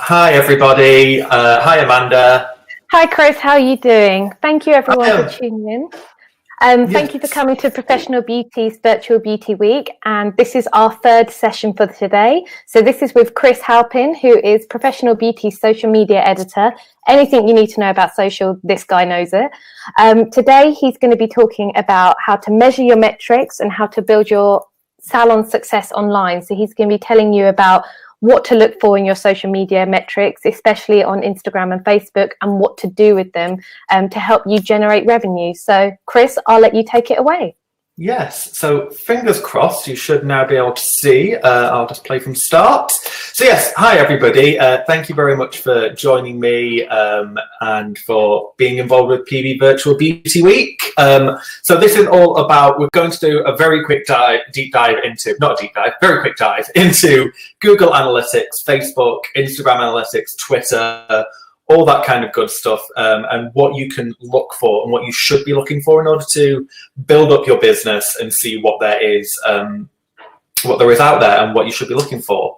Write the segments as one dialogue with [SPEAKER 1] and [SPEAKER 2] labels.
[SPEAKER 1] Hi, everybody. Hi, Amanda.
[SPEAKER 2] Hi, Chris. How are you doing? Thank you, everyone, for tuning in. Thank you for coming to Professional Beauty's Virtual Beauty Week. And this is our third session for today. So this is with Chris Halpin, who is Professional Beauty's social media editor. Anything you need to know about social, this guy knows it. Today, he's going to be talking about how to measure your metrics and how to build your salon success online. So he's going to be telling you about what to look for in your social media metrics, especially on Instagram and Facebook, and what to do with them to help you generate revenue. So, Chris, I'll let you take it away.
[SPEAKER 1] Yes, so fingers crossed, you should now be able to see. I'll just play from start. So yes, hi everybody. Thank you very much for joining me and for being involved with PB Virtual Beauty Week. So this is all about, we're going to do a very quick very quick dive into Google Analytics, Facebook, Instagram Analytics, Twitter, all that kind of good stuff, and what you can look for and what you should be looking for in order to build up your business and see what there is out there and what you should be looking for.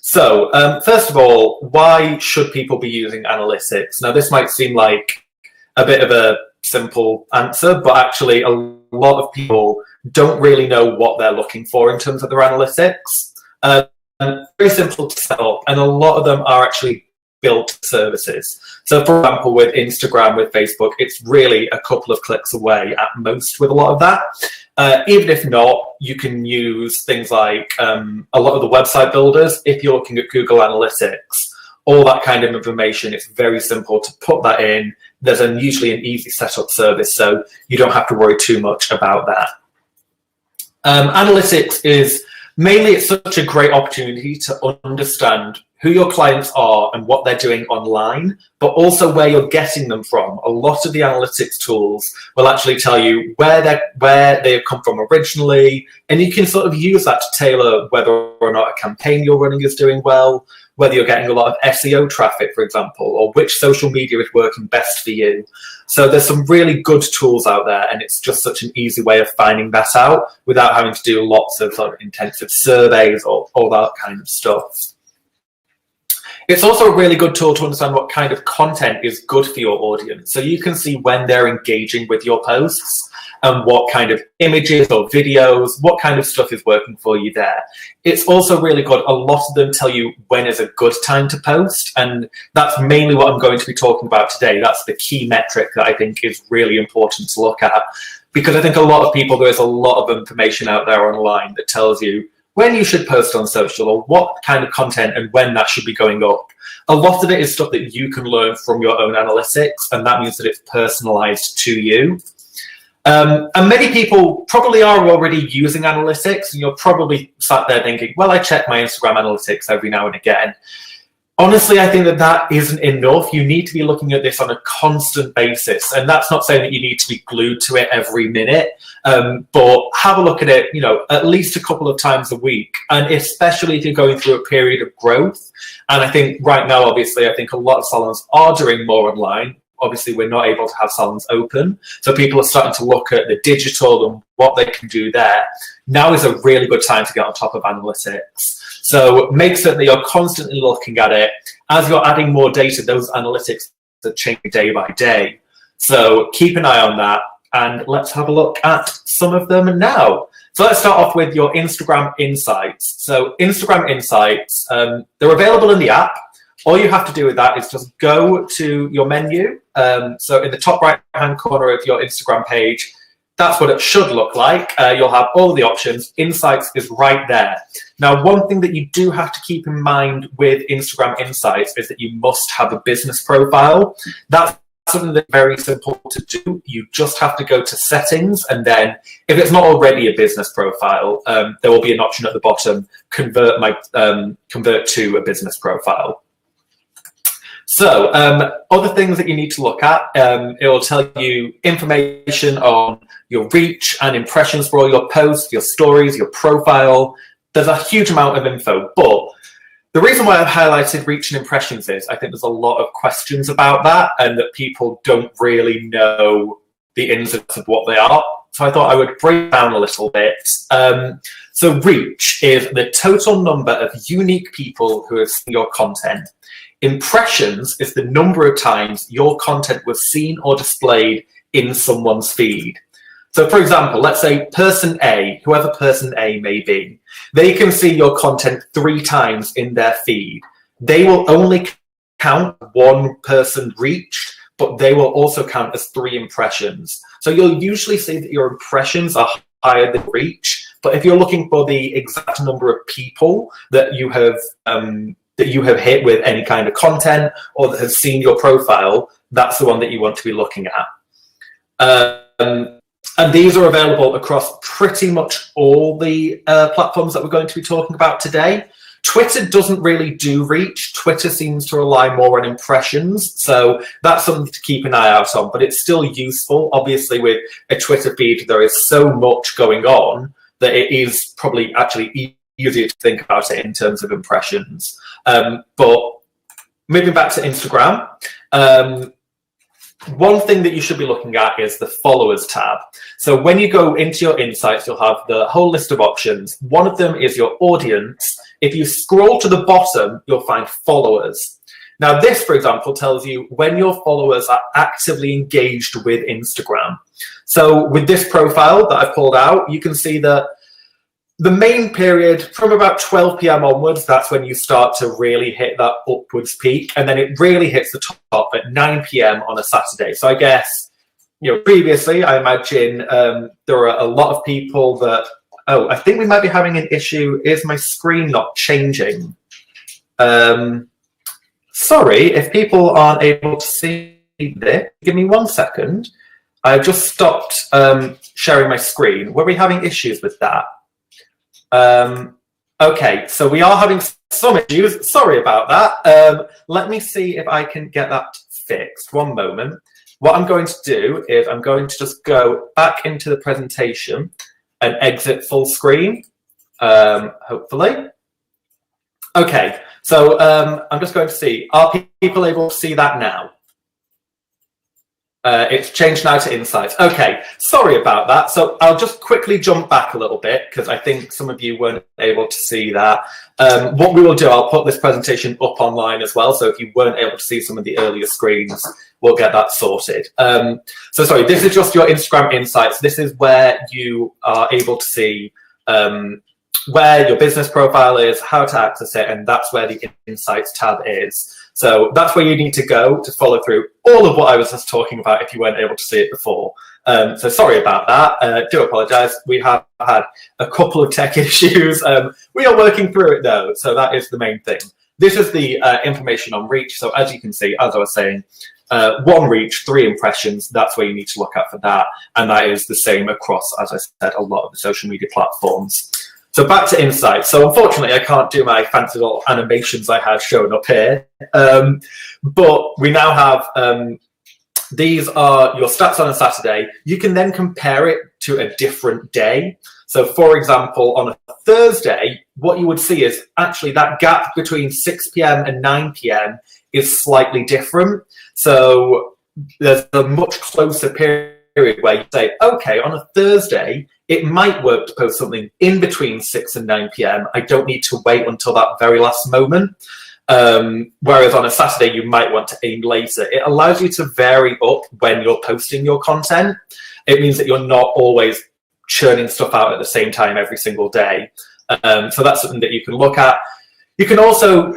[SPEAKER 1] So first of all, why should people be using analytics? Now, this might seem like a bit of a simple answer, but actually a lot of people don't really know what they're looking for in terms of their analytics. Very simple to set up, and a lot of them are actually built services. So for example, with Instagram, with Facebook, it's really a couple of clicks away at most with a lot of that. Even if not, you can use things like a lot of the website builders. If you're looking at Google Analytics, all that kind of information, it's very simple to put that in. There's usually an easy setup service, so you don't have to worry too much about that. Analytics is mainly, it's such a great opportunity to understand who your clients are and what they're doing online, but also where you're getting them from. A lot of the analytics tools will actually tell you where they've come from originally, and you can sort of use that to tailor whether or not a campaign you're running is doing well, whether you're getting a lot of SEO traffic, for example, or which social media is working best for you. So there's some really good tools out there, and it's just such an easy way of finding that out without having to do lots of sort of intensive surveys or all that kind of stuff. It's also a really good tool to understand what kind of content is good for your audience. So you can see when they're engaging with your posts and what kind of images or videos, what kind of stuff is working for you there. It's also really good. A lot of them tell you when is a good time to post. And that's mainly what I'm going to be talking about today. That's the key metric that I think is really important to look at. Because I think a lot of people, there is a lot of information out there online that tells you when you should post on social or what kind of content and when that should be going up. A lot of it is stuff that you can learn from your own analytics, and that means that it's personalized to you. And many people probably are already using analytics, and you're probably sat there thinking, well, I check my Instagram analytics every now and again. Honestly, I think that isn't enough. You need to be looking at this on a constant basis. And that's not saying that you need to be glued to it every minute, but have a look at it, at least a couple of times a week. And especially if you're going through a period of growth. And I think right now, obviously, I think a lot of salons are doing more online. Obviously, we're not able to have salons open. So people are starting to look at the digital and what they can do there. Now is a really good time to get on top of analytics. So make certain that you're constantly looking at it. As you're adding more data, those analytics are changing day by day. So keep an eye on that, and let's have a look at some of them now. So let's start off with your Instagram Insights. So Instagram Insights, they're available in the app. All you have to do with that is just go to your menu. So in the top right-hand corner of your Instagram page, that's what it should look like. You'll have all the options. Insights is right there. Now, one thing that you do have to keep in mind with Instagram Insights is that you must have a business profile. That's something that's very simple to do. You just have to go to settings, and then if it's not already a business profile, there will be an option at the bottom, convert to a business profile. So other things that you need to look at, it will tell you information on your reach and impressions for all your posts, your stories, your profile. There's a huge amount of info, but the reason why I've highlighted reach and impressions is I think there's a lot of questions about that, and that people don't really know the ins and outs of what they are. So I thought I would break down a little bit. So reach is the total number of unique people who have seen your content. Impressions is the number of times your content was seen or displayed in someone's feed. So for example, let's say person A, whoever person A may be, they can see your content 3 times in their feed. They will only count 1 person reached, but they will also count as 3 impressions. So you'll usually see that your impressions are higher than reach, but if you're looking for the exact number of people that you have hit with any kind of content or that have seen your profile, that's the one that you want to be looking at. And these are available across pretty much all the platforms that we're going to be talking about today. Twitter doesn't really do reach. Twitter seems to rely more on impressions. So that's something to keep an eye out on, but it's still useful. Obviously, with a Twitter feed, there is so much going on that it is probably actually easier to think about it in terms of impressions. But moving back to Instagram, one thing that you should be looking at is the followers tab. So when you go into your insights, you'll have the whole list of options. One of them is your audience. If you scroll to the bottom, you'll find followers. Now this, for example, tells you when your followers are actively engaged with Instagram. So with this profile that I've pulled out, you can see that the main period from about 12 p.m. onwards, that's when you start to really hit that upwards peak. And then it really hits the top at 9 p.m. on a Saturday. So I guess, previously, I imagine there are a lot of people that, I think we might be having an issue. Is my screen not changing? Sorry, if people aren't able to see this, give me 1 second. I just stopped sharing my screen. Were we having issues with that? Okay, so we are having some issues. Sorry about that. Let me see if I can get that fixed. 1 moment. What I'm going to do is I'm going to just go back into the presentation and exit full screen, hopefully. Okay, so I'm just going to see, are people able to see that now? It's changed now to insights. Okay, sorry about that. So I'll just quickly jump back a little bit because I think some of you weren't able to see that. What we will do, I'll put this presentation up online as well. So if you weren't able to see some of the earlier screens, we'll get that sorted. So sorry, this is just your Instagram insights. This is where you are able to see where your business profile is, how to access it, and that's where the insights tab is. So that's where you need to go to follow through all of what I was just talking about if you weren't able to see it before. So sorry about that. Do apologize. We have had a couple of tech issues. We are working through it though, so that is the main thing. This is the information on reach. So as you can see, as I was saying, 1 reach, 3 impressions, that's where you need to look at for that. And that is the same across, as I said, a lot of the social media platforms. So back to insights. So unfortunately, I can't do my fancy little animations I had shown up here. But we now have, these are your stats on a Saturday. You can then compare it to a different day. So for example, on a Thursday, what you would see is actually that gap between 6 p.m. and 9 p.m. is slightly different. So there's a much closer period where you say, okay, on a Thursday, it might work to post something in between 6 and 9 p.m. I don't need to wait until that very last moment. Whereas on a Saturday, you might want to aim later. It allows you to vary up when you're posting your content. It means that you're not always churning stuff out at the same time every single day. So that's something that you can look at. You can also,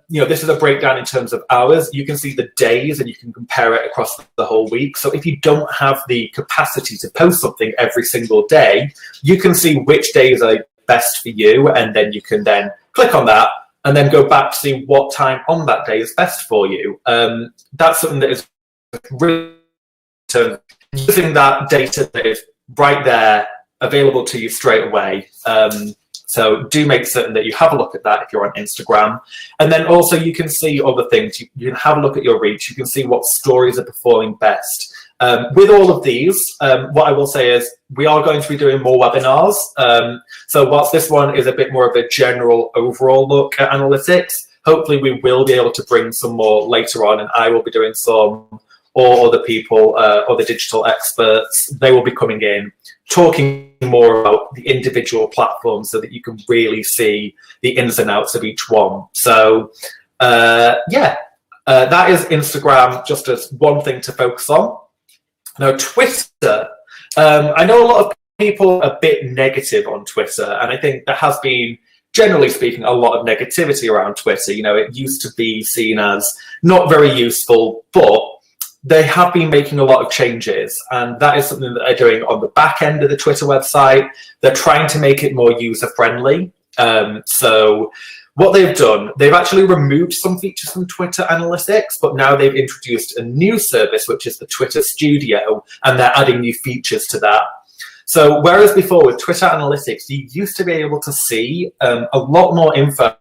[SPEAKER 1] this is a breakdown in terms of hours. You can see the days and you can compare it across the whole week. So if you don't have the capacity to post something every single day, you can see which days are best for you. And then you can then click on that and then go back to see what time on that day is best for you. That's something that is really using that data that is right there, available to you straight away. So do make certain that you have a look at that if you're on Instagram. And then also you can see other things. You can have a look at your reach. You can see what stories are performing best. With all of these, what I will say is we are going to be doing more webinars. So whilst this one is a bit more of a general overall look at analytics, hopefully we will be able to bring some more later on, and I will be doing some, or other people, other digital experts. They will be coming in, talking more about the individual platforms so that you can really see the ins and outs of each one. So that is Instagram, just as one thing to focus on. Now, Twitter, I know a lot of people are a bit negative on Twitter, and I think there has been, generally speaking, a lot of negativity around Twitter. You know, it used to be seen as not very useful, but they have been making a lot of changes, and that is something that they're doing on the back end of the Twitter website. They're trying to make it more user-friendly. So what they've done, they've actually removed some features from Twitter Analytics, but now they've introduced a new service, which is the Twitter Studio, and they're adding new features to that. So whereas before with Twitter Analytics, you used to be able to see a lot more info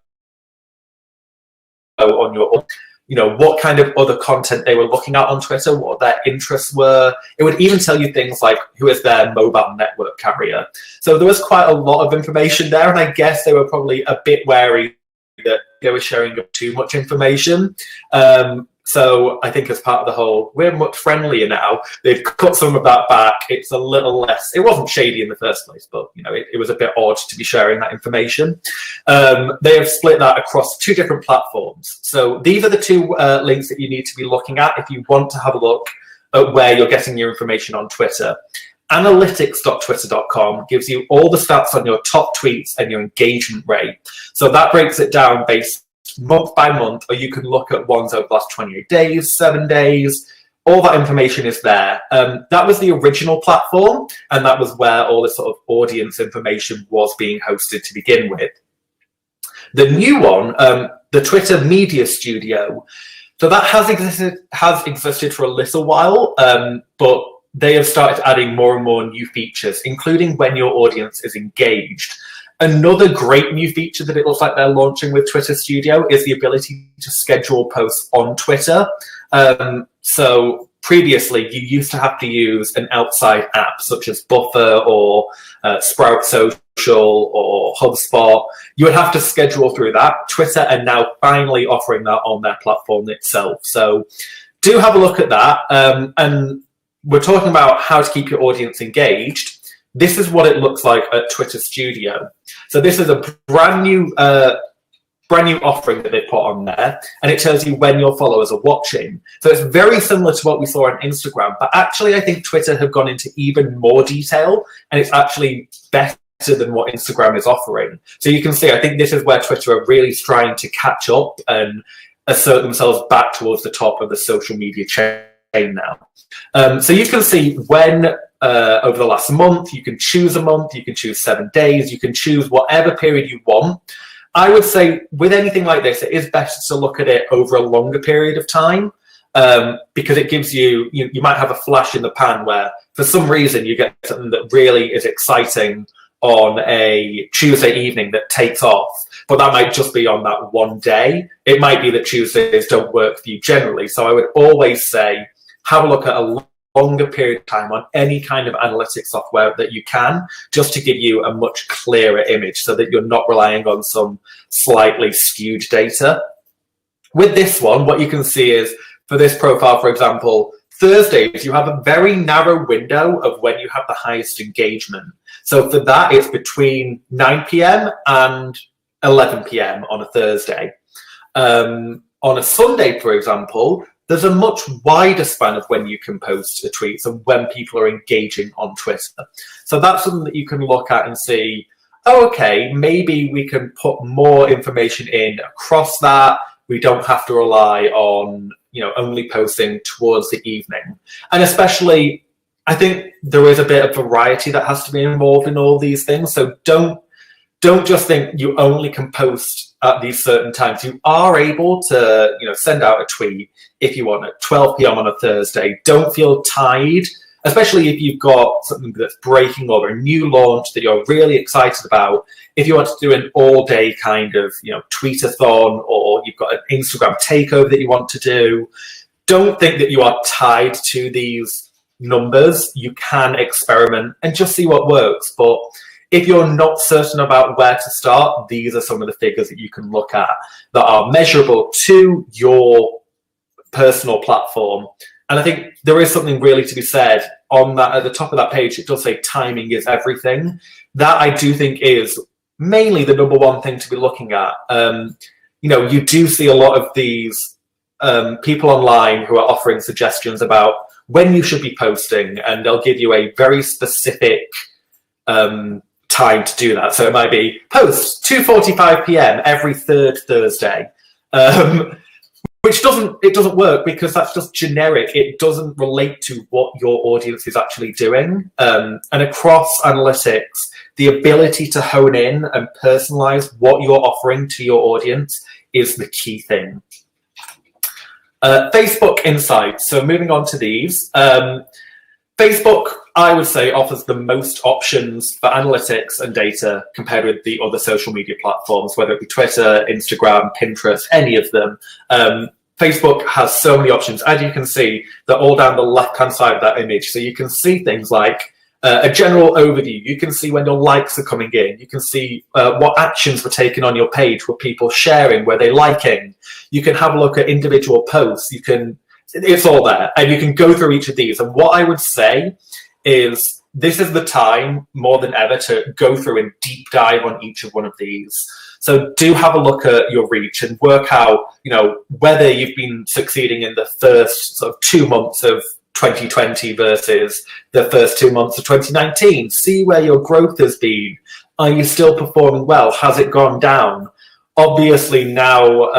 [SPEAKER 1] on your, you know, what kind of other content they were looking at on Twitter, what their interests were. It would even tell you things like who is their mobile network carrier. So there was quite a lot of information there, and I guess they were probably a bit wary that they were sharing too much information. So I think as part of the whole, we're much friendlier now, they've cut some of that back. It's a little less, it wasn't shady in the first place, but you know, it was a bit odd to be sharing that information. They have split that across 2 different platforms. So these are the 2 links that you need to be looking at if you want to have a look at where you're getting your information on Twitter. Analytics.twitter.com gives you all the stats on your top tweets and your engagement rate. So that breaks it down based month by month, or you can look at ones over the last 28 days, 7 days. All that information is there. That was the original platform, and that was where all the sort of audience information was being hosted to begin with. The new one, the Twitter Media Studio, so that has existed for a little while, but they have started adding more and more new features, including when your audience is engaged. Another great new feature that it looks like they're launching with Twitter Studio is the ability to schedule posts on Twitter. So previously, you used to have to use an outside app such as Buffer or Sprout Social or HubSpot. You would have to schedule through that. Twitter are now finally offering that on their platform itself. So do have a look at that. And we're talking about how to keep your audience engaged. This is what it looks like at Twitter Studio. So this is a brand new offering that they put on there, and it tells you when your followers are watching. So it's very similar to what we saw on Instagram, but actually I think Twitter have gone into even more detail, and it's actually better than what Instagram is offering. So you can see, I think this is where Twitter are really trying to catch up and assert themselves back towards the top of the social media chain now. So you can see when over the last month, you can choose a month, you can choose 7 days, you can choose whatever period you want. I would say with anything like this, it is better to look at it over a longer period of time, because it gives you might have a flash in the pan where for some reason you get something that really is exciting on a Tuesday evening that takes off, but that might just be on that one day. It might be that Tuesdays don't work for you generally. So I would always say, have a look at a longer period of time on any kind of analytics software that you can, just to give you a much clearer image so that you're not relying on some slightly skewed data. With this one, what you can see is, for this profile, for example, Thursdays, you have a very narrow window of when you have the highest engagement. So for that, it's between 9 p.m. and 11 p.m. on a Thursday. On a Sunday, for example, there's a much wider span of when you can post a tweet, so when people are engaging on Twitter. So that's something that you can look at and see, oh, okay, maybe we can put more information in across that. We don't have to rely on, only posting towards the evening. And especially, I think there is a bit of variety that has to be involved in all these things. So don't just think you only can post at these certain times. You are able to, send out a tweet if you want at 12 p.m. on a Thursday. Don't feel tied, especially if you've got something that's breaking or a new launch that you're really excited about. If you want to do an all-day kind of, tweetathon, or you've got an Instagram takeover that you want to do, don't think that you are tied to these numbers. You can experiment and just see what works. But if you're not certain about where to start, these are some of the figures that you can look at that are measurable to your personal platform. And I think there is something really to be said on that. At the top of that page, it does say timing is everything. That I do think is mainly the number one thing to be looking at. you do see a lot of these people online who are offering suggestions about when you should be posting, and they'll give you a very specific time to do that. So it might be post 2:45 p.m. every third Thursday, which doesn't work, because that's just generic. It doesn't relate to what your audience is actually doing. And across analytics, the ability to hone in and personalize what you're offering to your audience is the key thing. Facebook Insights. So moving on to these. Facebook, I would say, offers the most options for analytics and data compared with the other social media platforms, whether it be Twitter, Instagram, Pinterest, any of them. Facebook has so many options. As you can see, they're all down the left-hand side of that image. So you can see things like a general overview. You can see when your likes are coming in. You can see what actions were taken on your page. Were people sharing? Were they liking? You can have a look at individual posts. It's all there, and you can go through each of these. And what I would say is this is the time more than ever to go through and deep dive on each of one of these. So do have a look at your reach and work out, whether you've been succeeding in the first sort of 2 months of 2020 versus the first 2 months of 2019. See where your growth has been. Are you still performing well? Has it gone down? Obviously now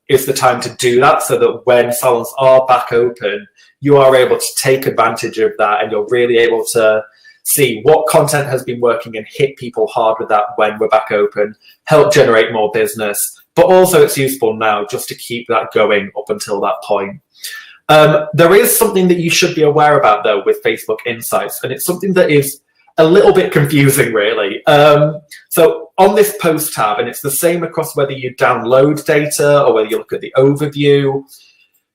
[SPEAKER 1] is the time to do that, so that when salons are back open, you are able to take advantage of that, and you're really able to see what content has been working and hit people hard with that when we're back open, help generate more business. But also it's useful now just to keep that going up until that point. There is something that you should be aware about, though, with Facebook Insights, and it's something that is a little bit confusing, really. So on this post tab, and it's the same across whether you download data or whether you look at the overview,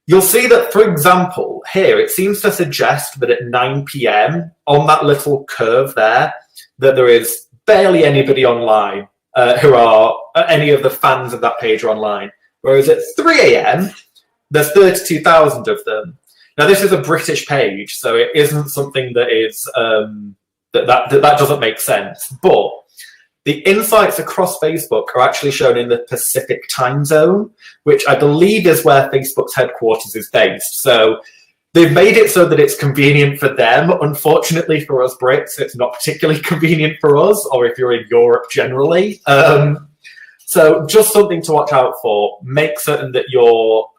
[SPEAKER 1] you'll see that, for example, here, it seems to suggest that at 9 p.m. on that little curve there, that there is barely anybody online who are any of the fans of that page are online. Whereas at 3 a.m., there's 32,000 of them. Now, this is a British page, so it isn't something that is that doesn't make sense. But the insights across Facebook are actually shown in the Pacific time zone, which I believe is where Facebook's headquarters is based. So they've made it so that it's convenient for them. Unfortunately for us Brits, it's not particularly convenient for us, or if you're in Europe generally. So just something to watch out for. Make certain that you're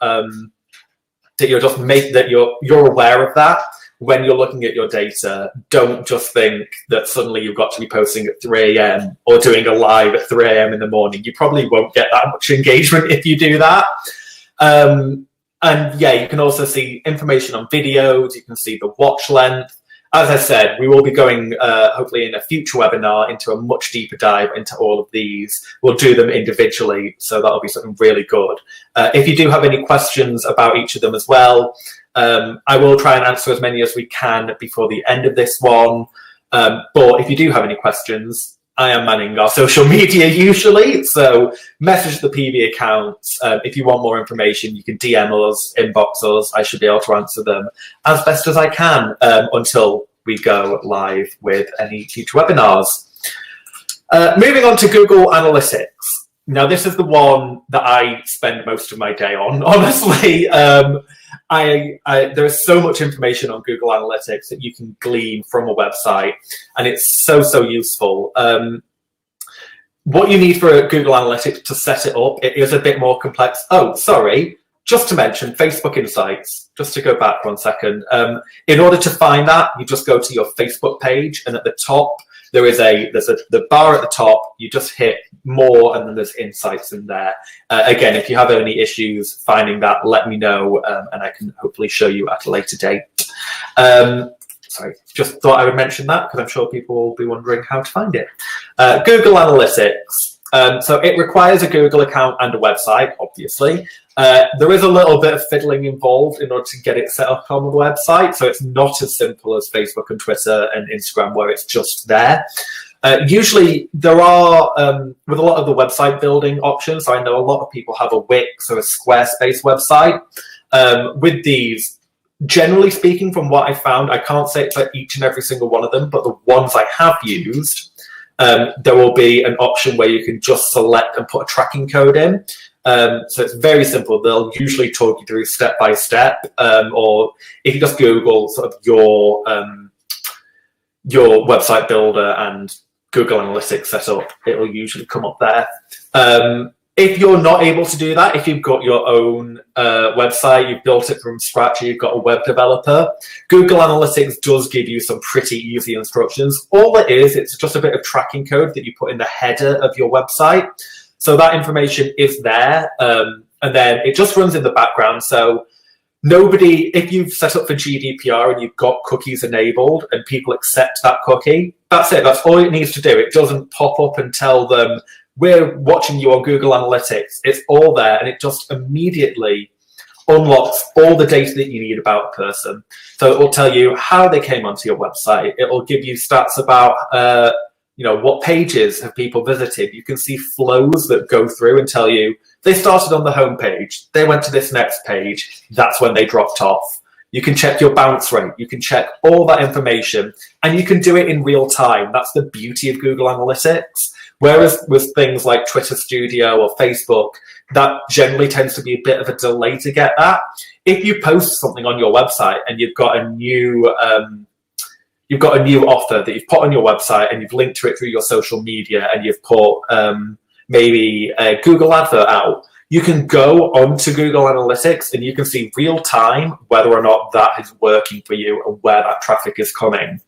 [SPEAKER 1] aware of that when you're looking at your data. Don't just think that suddenly you've got to be posting at 3 a.m. or doing a live at 3 a.m. in the morning. You probably won't get that much engagement if you do that. And yeah, you can also see information on videos. You can see the watch length. As I said, we will be going, hopefully in a future webinar, into a much deeper dive into all of these. We'll do them individually, so that'll be something really good. If you do have any questions about each of them as well, I will try and answer as many as we can before the end of this one. But if you do have any questions, I am manning our social media usually, so message the PV account. If you want more information, you can DM us, inbox us. I should be able to answer them as best as I can until we go live with any future webinars. Moving on to Google Analytics. Now, this is the one that I spend most of my day on, honestly. There is so much information on Google Analytics that you can glean from a website, and it's so useful. What you need for Google Analytics to set it up, it is a bit more complex. Oh, sorry, just to mention Facebook Insights, just to go back 1 second. In order to find that, you just go to your Facebook page, and at the top, there's the bar at the top. You just hit more, and then there's insights in there. Again, if you have any issues finding that, let me know, and I can hopefully show you at a later date. Sorry, just thought I would mention that because I'm sure people will be wondering how to find it. Google Analytics. So it requires a Google account and a website, obviously. There is a little bit of fiddling involved in order to get it set up on the website, so it's not as simple as Facebook and Twitter and Instagram where it's just there. Usually there are, with a lot of the website building options, so I know a lot of people have a Wix or a Squarespace website. With these, generally speaking, from what I found, I can't say it for each and every single one of them, but the ones I have used, there will be an option where you can just select and put a tracking code in. So it's very simple. They'll usually talk you through step by step, or if you just Google sort of your website builder and Google Analytics setup, it will usually come up there. If you're not able to do that, if you've got your own website, you've built it from scratch, you've got a web developer, Google Analytics does give you some pretty easy instructions. All it is, it's just a bit of tracking code that you put in the header of your website. So that information is there, and then it just runs in the background. So nobody, if you've set up for GDPR and you've got cookies enabled and people accept that cookie, that's it. That's all it needs to do. It doesn't pop up and tell them, we're watching you on Google Analytics. It's all there, and it just immediately unlocks all the data that you need about a person. So it will tell you how they came onto your website. It will give you stats about, what pages have people visited. You can see flows that go through and tell you they started on the home page, they went to this next page, that's when they dropped off. You can check your bounce rate. You can check all that information, and you can do it in real time. That's the beauty of Google Analytics. Whereas with things like Twitter Studio or Facebook, that generally tends to be a bit of a delay to get that. If you post something on your website and you've got a new offer that you've put on your website and you've linked to it through your social media and you've put maybe a Google advert out, you can go onto Google Analytics and you can see real time whether or not that is working for you and where that traffic is coming.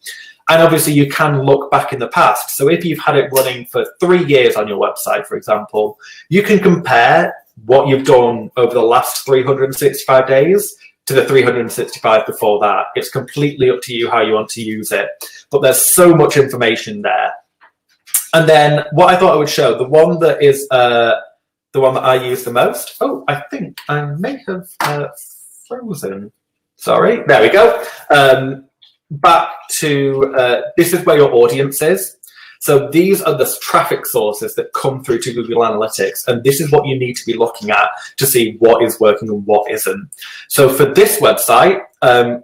[SPEAKER 1] And obviously you can look back in the past. So if you've had it running for 3 years on your website, for example, you can compare what you've done over the last 365 days to the 365 before that. It's completely up to you how you want to use it. But there's so much information there. And then what I thought I would show, the one that is the one that I use the most. Oh, I think I may have frozen. Sorry, there we go. Back to, this is where your audience is. So these are the traffic sources that come through to Google Analytics, and this is what you need to be looking at to see what is working and what isn't. So for this website,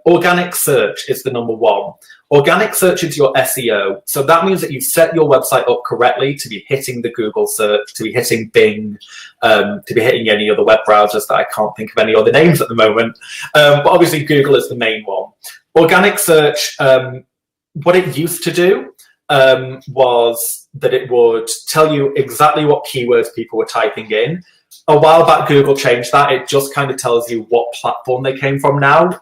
[SPEAKER 1] organic search is the number one. Organic search is your SEO. So that means that you've set your website up correctly to be hitting the Google search, to be hitting Bing, to be hitting any other web browsers that I can't think of any other names at the moment. But obviously Google is the main one. Organic search, what it used to do was that it would tell you exactly what keywords people were typing in. A while back, Google changed that. It just kind of tells you what platform they came from now.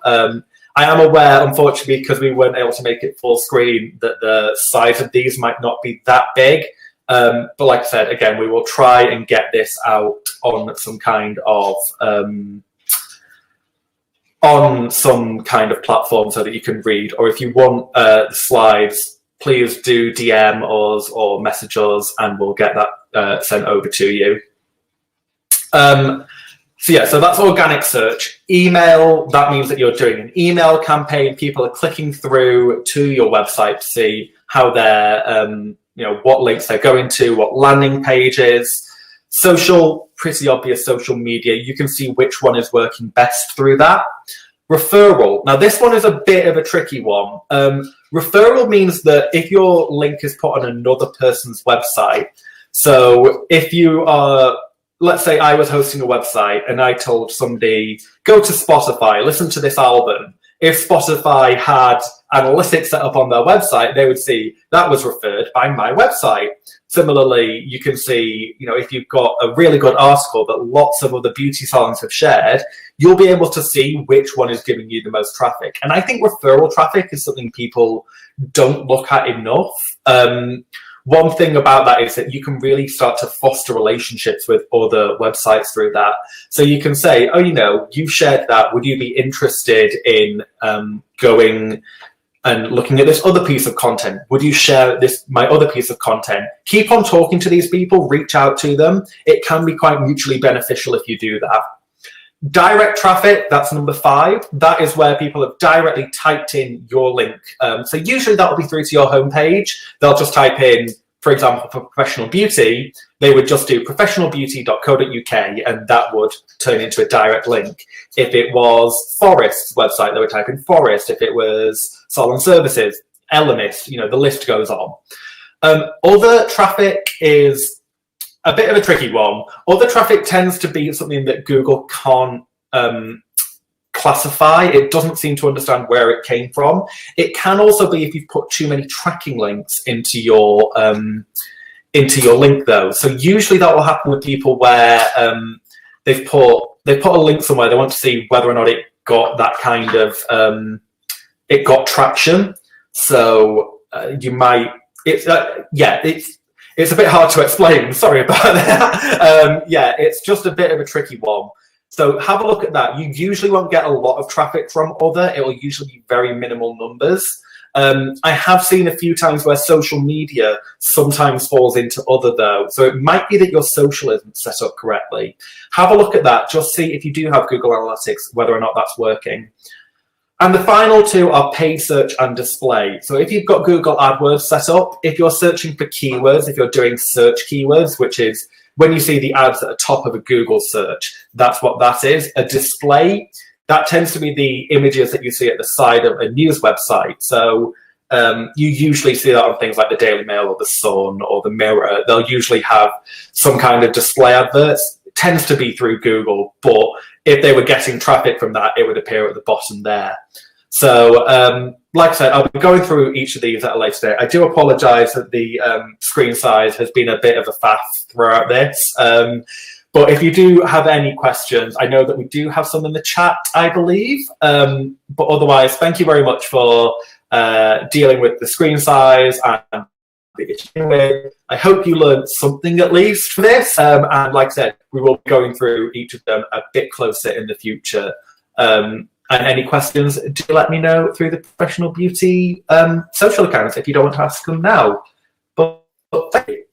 [SPEAKER 1] I am aware, unfortunately, because we weren't able to make it full screen, that the size of these might not be that big. But like I said, again, we will try and get this out on some kind of platform so that you can read. Or if you want the slides, please do DM us or message us and we'll get that sent over to you. So that's organic search. Email, that means that you're doing an email campaign. People are clicking through to your website to see how they're, what links they're going to, what landing pages. Social, pretty obvious social media. You can see which one is working best through that. Referral. Now, this one is a bit of a tricky one. Referral means that if your link is put on another person's website, so if you are, let's say I was hosting a website and I told somebody, go to Spotify, listen to this album. If Spotify had analytics set up on their website, they would see that was referred by my website. Similarly, you can see, if you've got a really good article that lots of other beauty salons have shared, you'll be able to see which one is giving you the most traffic. And I think referral traffic is something people don't look at enough. One thing about that is that you can really start to foster relationships with other websites through that. So you can say, you've shared that. Would you be interested in going and looking at this other piece of content? Would you share my other piece of content? Keep on talking to these people, reach out to them. It can be quite mutually beneficial if you do that. Direct traffic, that's number 5. That is where people have directly typed in your link. So usually that will be through to your homepage. They'll just type in, for example, for professional beauty, they would just do professionalbeauty.co.uk and that would turn into a direct link. If it was Forest's website, they would type in Forest. If it was Salon Services, Elemis, the list goes on. Other traffic is a bit of a tricky one. Other traffic tends to be something that Google can't classify. It doesn't seem to understand where it came from. It can also be if you've put too many tracking links into your link, though. So usually that will happen with people where they've put a link somewhere. They want to see whether or not it got that kind of it got traction. So you might. It's a bit hard to explain. Sorry about that. It's just a bit of a tricky one. So have a look at that. You usually won't get a lot of traffic from other. It will usually be very minimal numbers. I have seen a few times where social media sometimes falls into other, though. So it might be that your social isn't set up correctly. Have a look at that. Just see if you do have Google Analytics, whether or not that's working. And the final two are paid search and display. So if you've got Google AdWords set up, if you're searching for keywords, if you're doing search keywords, which is when you see the ads at the top of a Google search, that's what that is. A display, that tends to be the images that you see at the side of a news website. So you usually see that on things like the Daily Mail or the Sun or the Mirror. They'll usually have some kind of display adverts. It tends to be through Google, but if they were getting traffic from that, it would appear at the bottom there. So, like I said, I'll be going through each of these at a later date. I do apologise that the screen size has been a bit of a faff throughout this. But if you do have any questions, I know that we do have some in the chat, I believe. But otherwise, thank you very much for dealing with the screen size and the issue. I hope you learned something at least for this. And like I said, we will be going through each of them a bit closer in the future. And any questions, do let me know through the Professional Beauty social accounts if you don't want to ask them now. But thank you.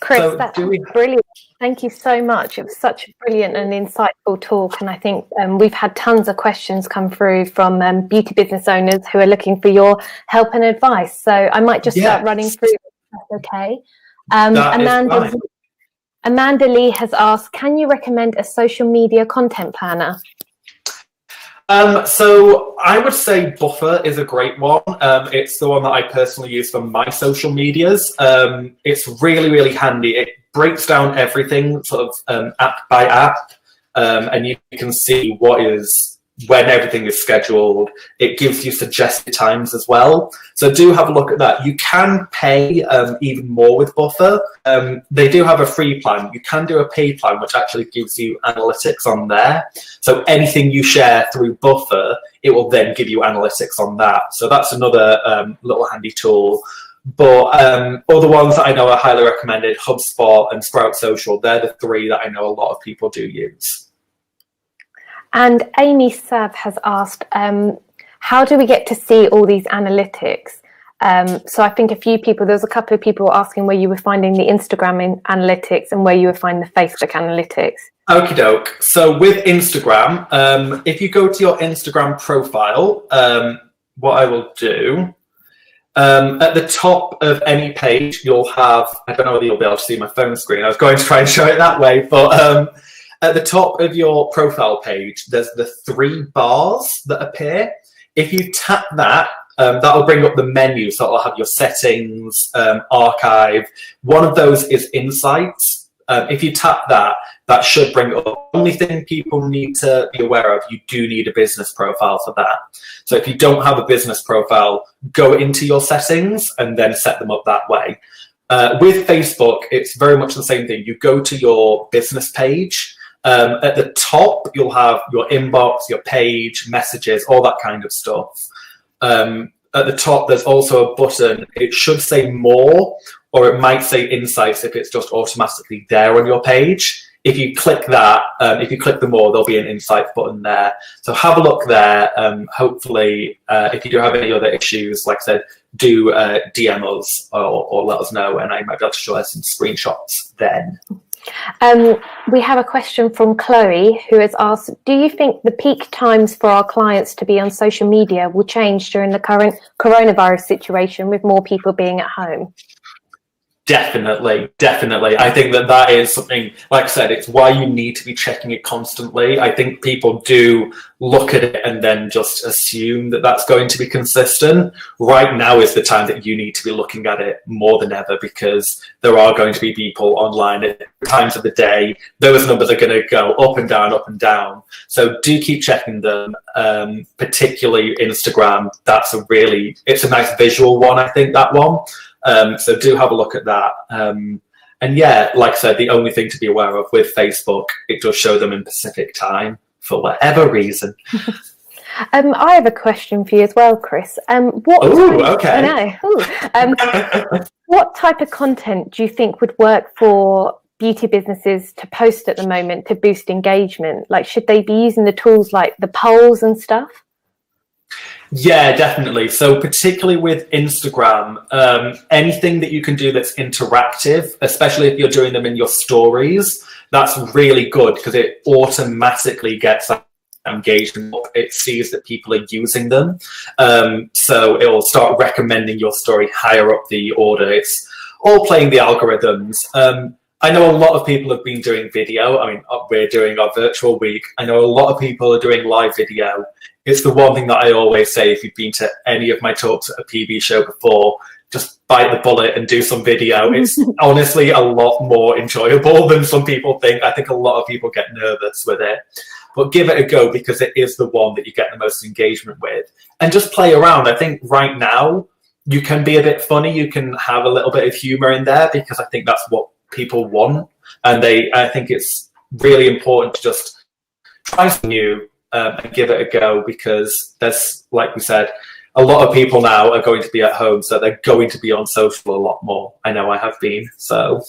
[SPEAKER 2] Chris, so that's brilliant. Thank you so much. It was such a brilliant and insightful talk. And I think we've had tons of questions come through from beauty business owners who are looking for your help and advice. So I might just start running through if that's okay. Amanda Lee has asked, can you recommend a social media content planner?
[SPEAKER 1] So I would say Buffer is a great one. It's the one that I personally use for my social medias. It's really, really handy. It breaks down everything sort of app by app, and you can see when everything is scheduled. It gives you suggested times as well. So do have a look at that. You can pay even more with Buffer. They do have a free plan. You can do a paid plan, which actually gives you analytics on there. So anything you share through Buffer, it will then give you analytics on that. So that's another little handy tool. But other ones that I know are highly recommended, HubSpot and Sprout Social, they're the three that I know a lot of people do use.
[SPEAKER 2] And Amy Sav has asked, how do we get to see all these analytics? So I think there's a couple of people asking where you were finding the Instagram analytics and where you were finding the Facebook analytics. Okie
[SPEAKER 1] doke. So with Instagram, if you go to your Instagram profile, what I will do, at the top of any page, you'll have, I don't know whether you'll be able to see my phone screen. I was going to try and show it that way, but at the top of your profile page, there's the 3 bars that appear. If you tap that, that'll bring up the menu. So it'll have your settings, archive. One of those is insights. If you tap that, that should bring up. The only thing people need to be aware of, you do need a business profile for that. So if you don't have a business profile, go into your settings and then set them up that way. With Facebook, it's very much the same thing. You go to your business page. At the top, you'll have your inbox, your page, messages, all that kind of stuff. At the top, there's also a button. It should say more, or it might say insights if it's just automatically there on your page. If you click that, if you click the more, there'll be an insights button there. So have a look there. Hopefully, if you do have any other issues, like I said, do DM us or let us know, and I might be able to show us some screenshots then.
[SPEAKER 2] We have a question from Chloe who has asked, do you think the peak times for our clients to be on social media will change during the current coronavirus situation with more people being at home?
[SPEAKER 1] Definitely. I think that is something, like I said, it's why you need to be checking it constantly. I think people do look at it and then just assume that that's going to be consistent. Right now is the time that you need to be looking at it more than ever, because there are going to be people online at times of the day. Those numbers are going to go up and down, up and down. So do keep checking them, particularly Instagram. It's a nice visual one, I think, that one. So do have a look at that. And yeah, like I said, the only thing to be aware of with Facebook, it does show them in Pacific time for whatever reason.
[SPEAKER 2] I have a question for you as well, Chris.
[SPEAKER 1] Okay.
[SPEAKER 2] What type of content do you think would work for beauty businesses to post at the moment to boost engagement? Like, should they be using the tools like the polls and stuff?
[SPEAKER 1] Yeah, definitely. So particularly with Instagram, anything that you can do that's interactive, especially if you're doing them in your stories, that's really good because it automatically gets that engagement up. It sees that people are using them. So it will start recommending your story higher up the order. It's all playing the algorithms. I know a lot of people have been doing video. I mean, we're doing our virtual week. I know a lot of people are doing live video. It's the one thing that I always say, if you've been to any of my talks at a PB show before, just bite the bullet and do some video. It's honestly a lot more enjoyable than some people think. I think a lot of people get nervous with it. But give it a go, because it is the one that you get the most engagement with. And just play around. I think right now you can be a bit funny. You can have a little bit of humor in there, because I think that's what people want. And I think it's really important to just try something new and give it a go, because there's, like we said, a lot of people now are going to be at home, so they're going to be on social a lot more. I know I have been, so.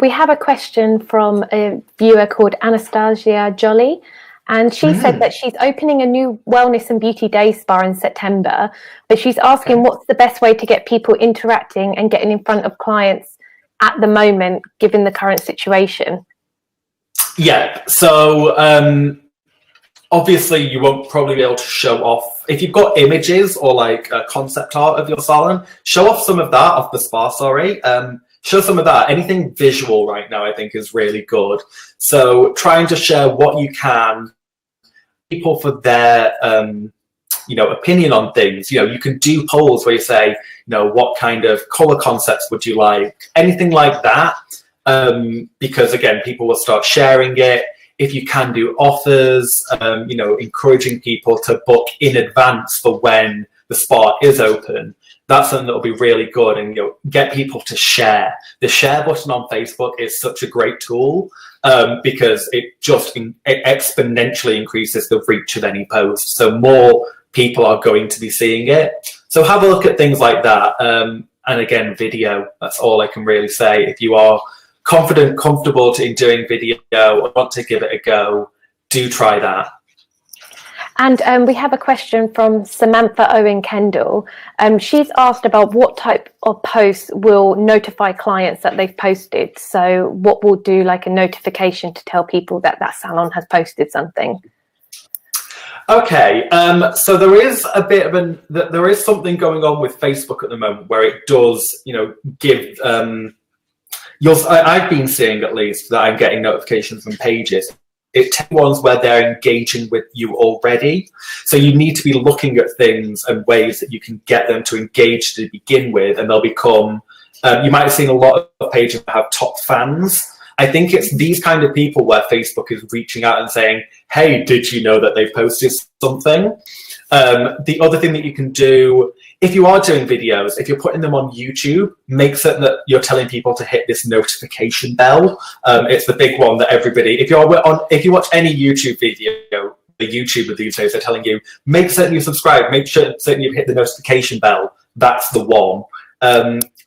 [SPEAKER 2] We have a question from a viewer called Anastasia Jolly, and she said that she's opening a new wellness and beauty day spa in September, but she's asking what's the best way to get people interacting and getting in front of clients at the moment, given the current situation.
[SPEAKER 1] Yeah, so obviously you won't probably be able to show off. If you've got images or like a concept art of your salon, show off some of that, of the spa, sorry. Show some of that. Anything visual right now, I think, is really good. So trying to share what you can, people for their opinion on things. You can do polls where you say, what kind of color concepts would you like? Anything like that. Because again, people will start sharing it. If you can do offers, encouraging people to book in advance for when the spa is open, that's something that will be really good, and get people to share. The share button on Facebook is such a great tool, because it just exponentially increases the reach of any post. So more people are going to be seeing it. So have a look at things like that. And again, video, that's all I can really say. If you are confident, comfortable in doing video, or want to give it a go, do try that.
[SPEAKER 2] And we have a question from Samantha Owen Kendall. She's asked about what type of posts will notify clients that they've posted. So what will do like a notification to tell people that salon has posted something?
[SPEAKER 1] Okay, so there is a bit of there is something going on with Facebook at the moment where it does, give. I've been seeing, at least, that I'm getting notifications from pages. It takes ones where they're engaging with you already. So you need to be looking at things and ways that you can get them to engage to begin with, and they'll become, you might have seen a lot of pages that have top fans. I think it's these kind of people where Facebook is reaching out and saying, hey, did you know that they've posted something? The other thing that you can do, if you are doing videos, if you're putting them on YouTube, make certain that you're telling people to hit this notification bell. It's the big one that everybody, if you watch any YouTube video, the YouTuber these days are telling you, make certain you subscribe, make sure certain you hit the notification bell. That's the one.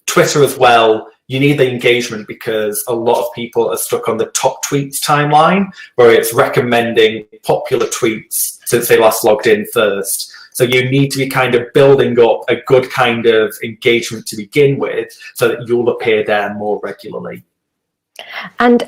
[SPEAKER 1] Twitter as well. You need the engagement, because a lot of people are stuck on the top tweets timeline, where it's recommending popular tweets since they last logged in first. So you need to be kind of building up a good kind of engagement to begin with, so that you'll appear there more regularly.
[SPEAKER 2] And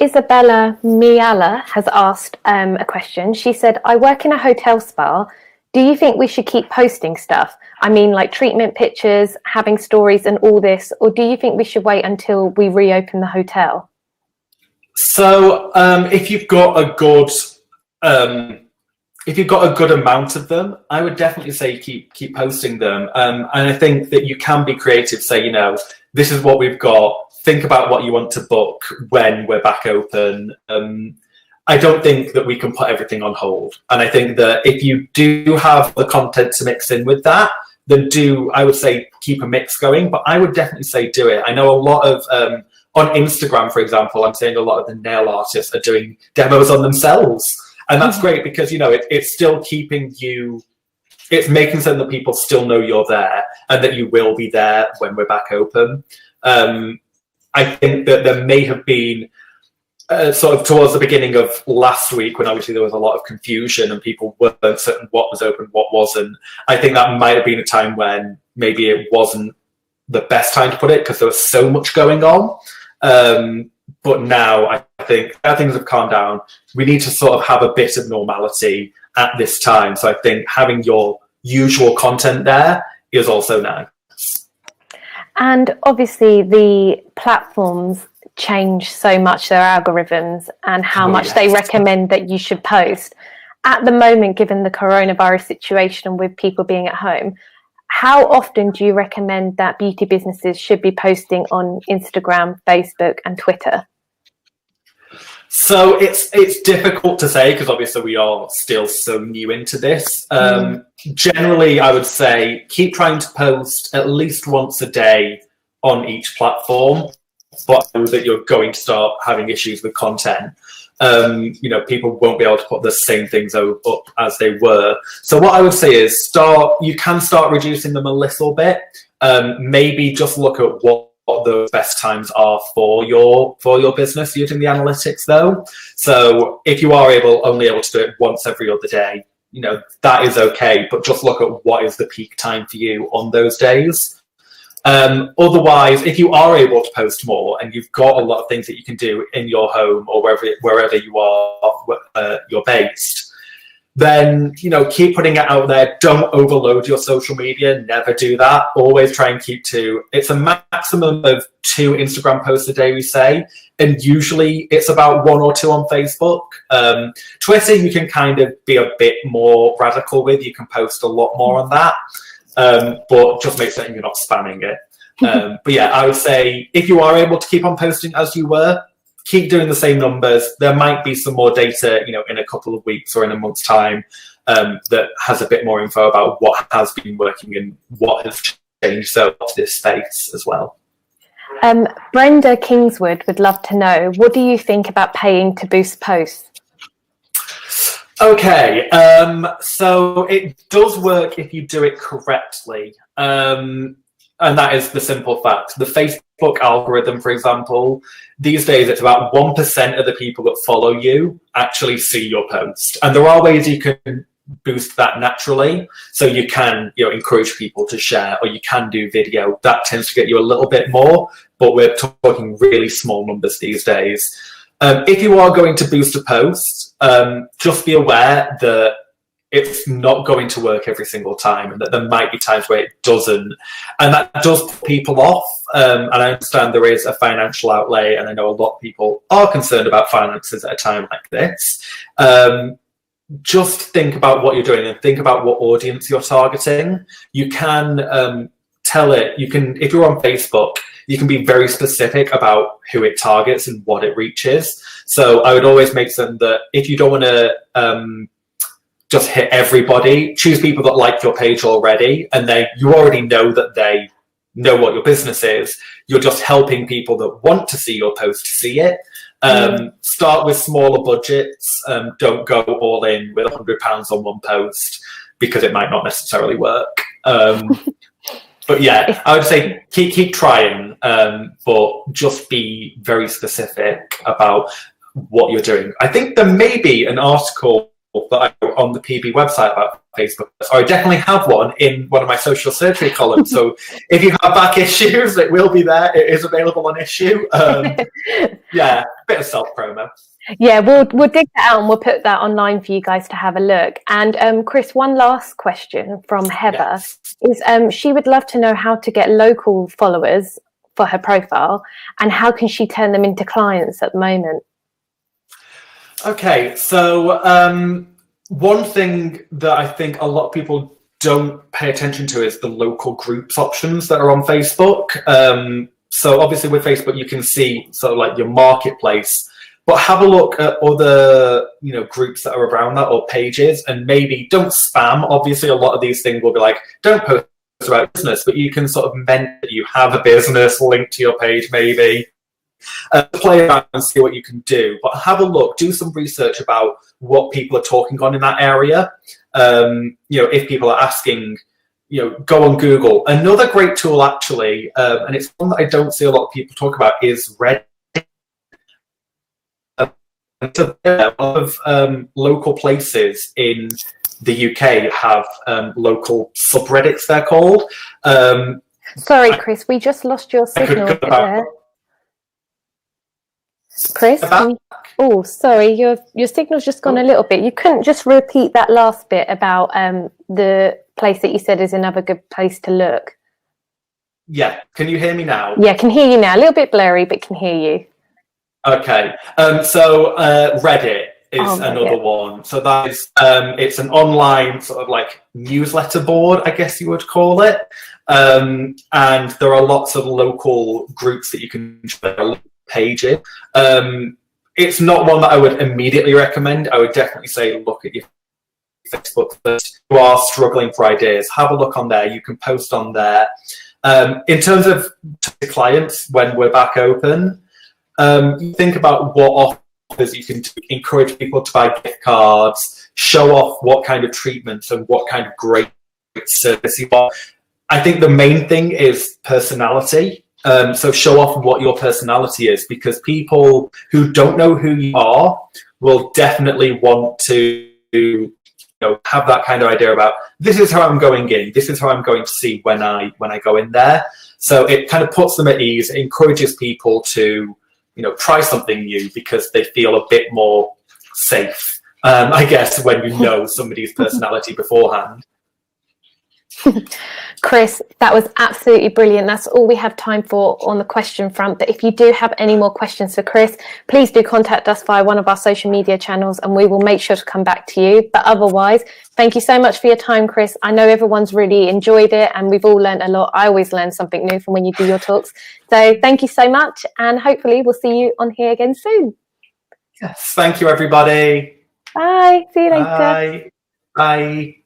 [SPEAKER 2] Isabella Miala has asked a question. She said, I work in a hotel spa. do you think we should keep posting stuff? I mean, like treatment pictures, having stories and all this, or do you think we should wait until we reopen the hotel?
[SPEAKER 1] So if you've got a good amount of them, I would definitely say keep posting them. And I think that you can be creative. Say, you know, this is what we've got. Think about what you want to book when we're back open. I don't think that we can put everything on hold. And I think that if you do have the content to mix in with that, then I would say, keep a mix going. But I would definitely say do it. I know a lot of, on Instagram, for example, I'm seeing a lot of the nail artists are doing demos on themselves. And that's great because, you know, it's still keeping you, it's making certain that people still know you're there and that you will be there when we're back open. I think that there may have been sort of towards the beginning of last week when obviously there was a lot of confusion and people weren't certain what was open, what wasn't. I think that might have been a time when maybe it wasn't the best time to put it because there was so much going on. But now I think that things have calmed down. We need to sort of have a bit of normality at this time. So I think having your usual content there is also nice.
[SPEAKER 2] And obviously the platforms change so much, their algorithms and how much they recommend that you should post. At the moment, given the coronavirus situation with people being at home, how often do you recommend that beauty businesses should be posting on Instagram, Facebook and Twitter?
[SPEAKER 1] So it's difficult to say because obviously we are still so new into this. Generally, I would say keep trying to post at least once a day on each platform, but I know that you're going to start having issues with content. You know, people won't be able to put the same things up as they were. So what I would say is you can start reducing them a little bit. Maybe just look at what the best times are for your business using the analytics though. So if you are only able to do it once every other day, you know, that is okay, but just look at what is the peak time for you on those days. Otherwise, if you are able to post more and you've got a lot of things that you can do in your home or wherever you are, you're based, then, you know, keep putting it out there. Don't overload your social media. Never do that. Always try and keep it's a maximum of 2 Instagram posts a day, we say. And usually it's about 1 or 2 on Facebook. Twitter, you can kind of be a bit more radical with. You can post a lot more on that. But just make certain you're not spamming it. But yeah, I would say if you are able to keep on posting as you were, keep doing the same numbers. There might be some more data, you know, in a couple of weeks or in a month's time that has a bit more info about what has been working and what has changed so to this space as well.
[SPEAKER 2] Brenda Kingswood would love to know, what do you think about paying to boost posts?
[SPEAKER 1] Okay, so it does work if you do it correctly. And that is the simple fact. The Facebook algorithm, for example, these days it's about 1% of the people that follow you actually see your post. And there are ways you can boost that naturally. So you can, you know, encourage people to share, or you can do video. That tends to get you a little bit more, but we're talking really small numbers these days. If you are going to boost a post, just be aware that it's not going to work every single time and that there might be times where it doesn't. And that does put people off. And I understand there is a financial outlay, and I know a lot of people are concerned about finances at a time like this. Just think about what you're doing and think about what audience you're targeting. You can tell it, if you're on Facebook, you can be very specific about who it targets and what it reaches. So I would always make certain that if you don't want to just hit everybody, choose people that like your page already, and you already know that they know what your business is. You're just helping people that want to see your post to see it. Start with smaller budgets. Don't go all in with £100 on one post because it might not necessarily work. But yeah, I would say keep trying, but just be very specific about what you're doing. I think there may be an article that I wrote on the PB website about Facebook. So I definitely have one in one of my social surgery columns. So if you have back issues, it will be there. It is available on Issue. Yeah, a bit of self-promo.
[SPEAKER 2] Yeah, we'll dig that out and we'll put that online for you guys to have a look. And Chris, one last question from Heather is she would love to know how to get local followers for her profile and how can she turn them into clients at the moment?
[SPEAKER 1] Okay, so one thing that I think a lot of people don't pay attention to is the local groups options that are on Facebook. So obviously with Facebook, you can see sort of like your marketplace, but have a look at other, groups that are around that or pages, and maybe don't spam. Obviously, a lot of these things will be like, don't post about business, but you can sort of mention that you have a business link to your page, maybe. Play around and see what you can do, but have a look, do some research about what people are talking on in that area. If people are asking, go on Google. Another great tool, actually, and it's one that I don't see a lot of people talk about, is Reddit. So a lot of local places in the UK have local subreddits, they're called.
[SPEAKER 2] Sorry, Chris, we just lost your signal a bit there. Chris, oh, sorry, your signal's just gone a little bit. You couldn't just repeat that last bit about the place that you said is another good place to look?
[SPEAKER 1] Yeah, can you hear me now?
[SPEAKER 2] Yeah, I can hear you now. A little bit blurry, but can hear you.
[SPEAKER 1] Okay, so Reddit is another one. So that is, it's an online sort of like newsletter board, I guess you would call it. And there are lots of local groups that you can join, pages. It's not one that I would immediately recommend. I would definitely say look at your Facebook first. If you are struggling for ideas, have a look on there. You can post on there. In terms of clients, when we're back open, think about what offers you can encourage people to buy gift cards, show off what kind of treatments and what kind of great service you want. I think the main thing is personality. So show off what your personality is, because people who don't know who you are will definitely want to have that kind of idea about, this is how I'm going in, this is how I'm going to see when I go in there. So it kind of puts them at ease. It encourages people to try something new because they feel a bit more safe, I guess, when you know somebody's personality beforehand.
[SPEAKER 2] Chris, that was absolutely brilliant. That's all we have time for on the question front. But if you do have any more questions for Chris, please do contact us via one of our social media channels and we will make sure to come back to you. But otherwise, thank you so much for your time, Chris. I know everyone's really enjoyed it and we've all learned a lot. I always learn something new from when you do your talks. So thank you so much, and hopefully we'll see you on here again soon.
[SPEAKER 1] Yes, thank you, everybody.
[SPEAKER 2] Bye. See you later.
[SPEAKER 1] Bye. Bye.